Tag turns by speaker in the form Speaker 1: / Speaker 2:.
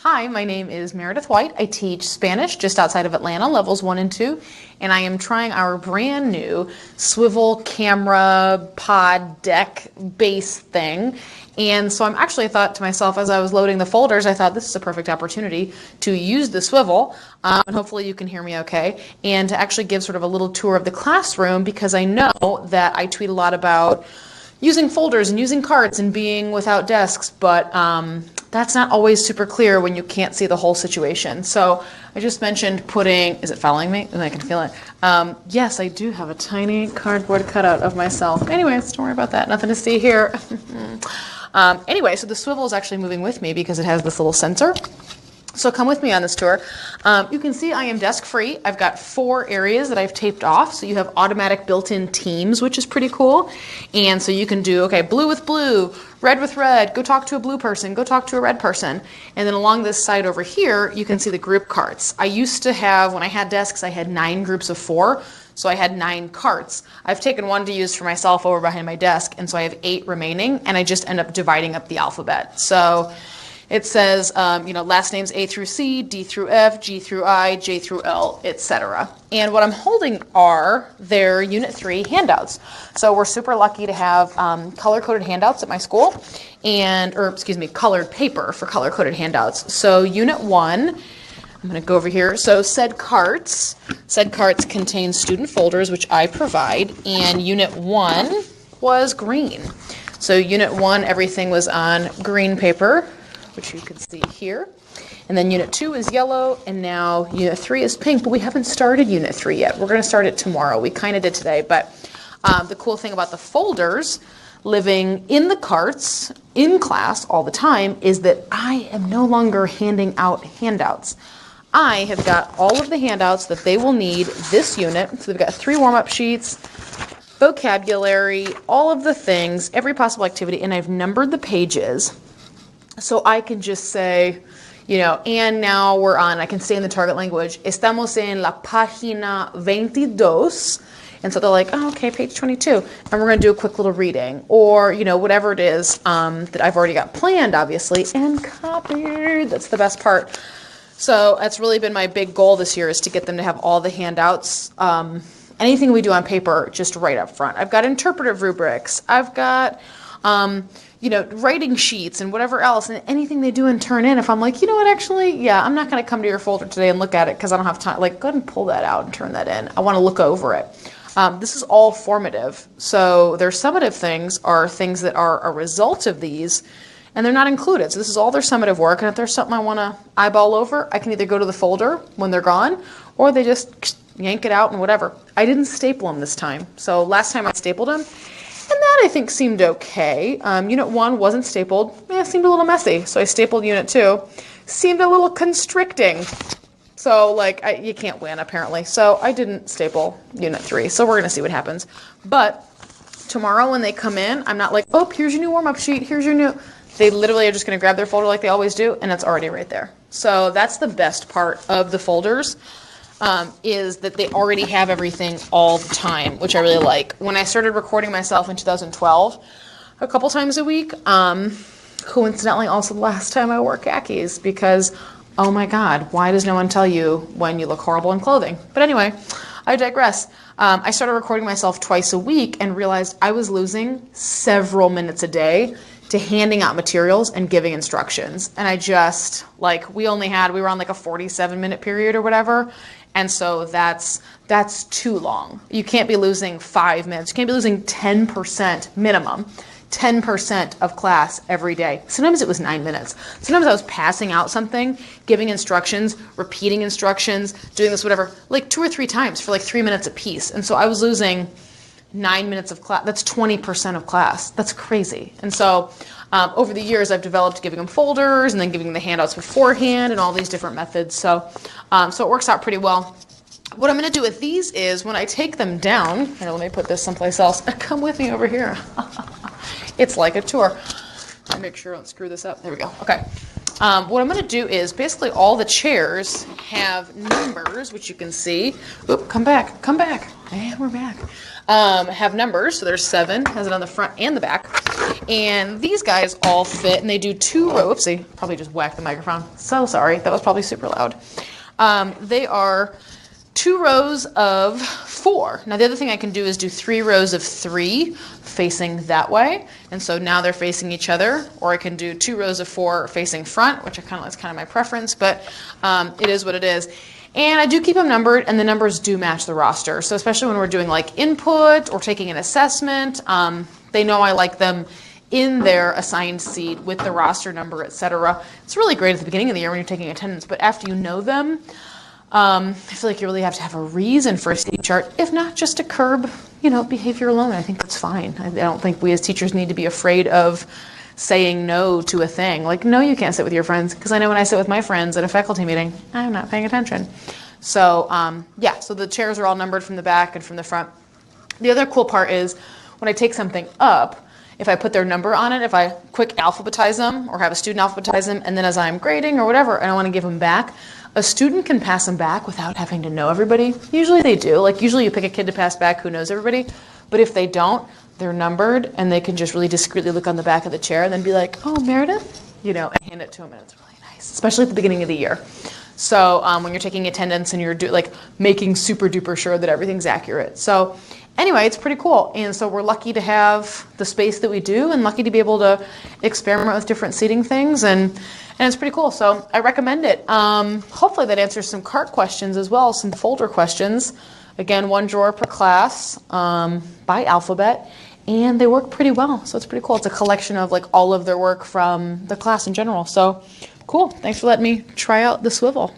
Speaker 1: Hi, my name is Meredith White. I teach Spanish just outside of Atlanta, levels 1 and 2, and I am trying our brand new Swivl camera pod deck base thing. And so I thought to myself as I was loading the folders, I thought this is a perfect opportunity to use the Swivl, and hopefully you can hear me okay, and to actually give sort of a little tour of the classroom, because I know that I tweet a lot about using folders and using carts and being without desks, but that's not always super clear when you can't see the whole situation. So I just mentioned putting, is it following me? I can feel it. Yes, I do have a tiny cardboard cutout of myself. Anyways, don't worry about that. Nothing to see here. Anyway, so the Swivl is actually moving with me because it has this little sensor. So come with me on this tour. You can see I am desk free. I've got 4 areas that I've taped off. So you have automatic built-in teams, which is pretty cool. And so you can do, okay, blue with blue, red with red, go talk to a blue person, go talk to a red person. And then along this side over here, you can see the group carts. I used to have, when I had desks, I had 9 groups of 4. So I had 9 carts. I've taken one to use for myself over behind my desk. And so I have 8 remaining. And I just end up dividing up the alphabet. So it says, last names A through C, D through F, G through I, J through L, etc. And what I'm holding are their Unit 3 handouts. So we're super lucky to have color-coded handouts at my school, colored paper for color-coded handouts. So Unit 1, I'm going to go over here. So said carts contain student folders, which I provide, and Unit 1 was green. So Unit 1, everything was on green paper, which you can see here. And then Unit 2 is yellow, and now Unit 3 is pink, but we haven't started Unit 3 yet. We're going to start it tomorrow. We kind of did today, but the cool thing about the folders living in the carts in class all the time is that I am no longer handing out handouts. I have got all of the handouts that they will need this unit. So they've got 3 warm-up sheets, vocabulary, all of the things, every possible activity, and I've numbered the pages. So I can just say, and now we're on, I can say in the target language, estamos en la página 22. And so they're like, oh, okay, page 22. And we're going to do a quick little reading. Or, whatever it is that I've already got planned, obviously, and copied. That's the best part. So that's really been my big goal this year, is to get them to have all the handouts. Anything we do on paper, just right up front. I've got interpretive rubrics. I've got writing sheets and whatever else, and anything they do and turn in. If I'm like, I'm not going to come to your folder today and look at it because I don't have time. Like, go ahead and pull that out and turn that in. I want to look over it. This is all formative. So their summative things are things that are a result of these, and they're not included. So this is all their summative work, and if there's something I want to eyeball over, I can either go to the folder when they're gone, or they just yank it out and whatever. I didn't staple them this time. So last time I stapled them, and that I think seemed okay. Unit 1 wasn't stapled. It seemed a little messy. So I stapled Unit 2. Seemed a little constricting. So you can't win apparently. So I didn't staple Unit 3. So we're going to see what happens. But tomorrow when they come in, I'm not like, oh, here's your new warm-up sheet. Here's your new. They literally are just going to grab their folder like they always do. And it's already right there. So that's the best part of the folders. Is that they already have everything all the time, which I really like. When I started recording myself in 2012, a couple times a week, coincidentally also the last time I wore khakis, because, oh my God, why does no one tell you when you look horrible in clothing? But anyway, I digress. I started recording myself twice a week and realized I was losing several minutes a day to handing out materials and giving instructions. And I just, we were on a 47-minute period or whatever. And so that's too long. You can't be losing 5 minutes. You can't be losing 10% minimum, 10% of class every day. Sometimes it was 9 minutes. Sometimes I was passing out something, giving instructions, repeating instructions, doing this, whatever, 2 or 3 times for 3 minutes a piece. And so I was losing 9 minutes of class. That's 20% of class. That's crazy. And so over the years, I've developed giving them folders and then giving them the handouts beforehand and all these different methods. So it works out pretty well. What I'm going to do with these is when I take them down, here, let me put this someplace else. Come with me over here. It's like a tour. I'll make sure I don't screw this up. There we go. Okay. What I'm going to do is basically all the chairs have numbers, which you can see. Oop, come back. And we're back. Have numbers. So there's 7, has it on the front and the back. And these guys all fit, and they do 2 rows. Oopsie, probably just whacked the microphone. So sorry, that was probably super loud. They are 2 rows of 4. Now the other thing I can do is do 3 rows of 3 facing that way, and so now they're facing each other. Or I can do 2 rows of 4 facing front, which that's kind of my preference, but it is what it is. And I do keep them numbered, and the numbers do match the roster. So especially when we're doing like input or taking an assessment, they know I like them in their assigned seat with the roster number, etc. It's really great at the beginning of the year when you're taking attendance, but after you know them, I feel like you really have to have a reason for a seat chart, if not just to curb, behavior alone. I think that's fine. I don't think we as teachers need to be afraid of saying no to a thing. Like, no, you can't sit with your friends, because I know when I sit with my friends at a faculty meeting, I'm not paying attention. So, yeah, so the chairs are all numbered from the back and from the front. The other cool part is when I take something up, if I put their number on it, if I quick alphabetize them or have a student alphabetize them, and then as I'm grading or whatever, and I want to give them back, a student can pass them back without having to know everybody. Usually they do. Like, usually you pick a kid to pass back who knows everybody. But if they don't, they're numbered, and they can just really discreetly look on the back of the chair and then be like, oh, Meredith, and hand it to them, and it's really nice, especially at the beginning of the year. So when you're taking attendance and you're making super duper sure that everything's accurate. So anyway, it's pretty cool. And so we're lucky to have the space that we do, and lucky to be able to experiment with different seating things, and it's pretty cool. So I recommend it. Hopefully that answers some cart questions as well, some folder questions. Again, 1 drawer per class by alphabet, and they work pretty well. So it's pretty cool. It's a collection of all of their work from the class in general. So cool. Thanks for letting me try out the Swivl.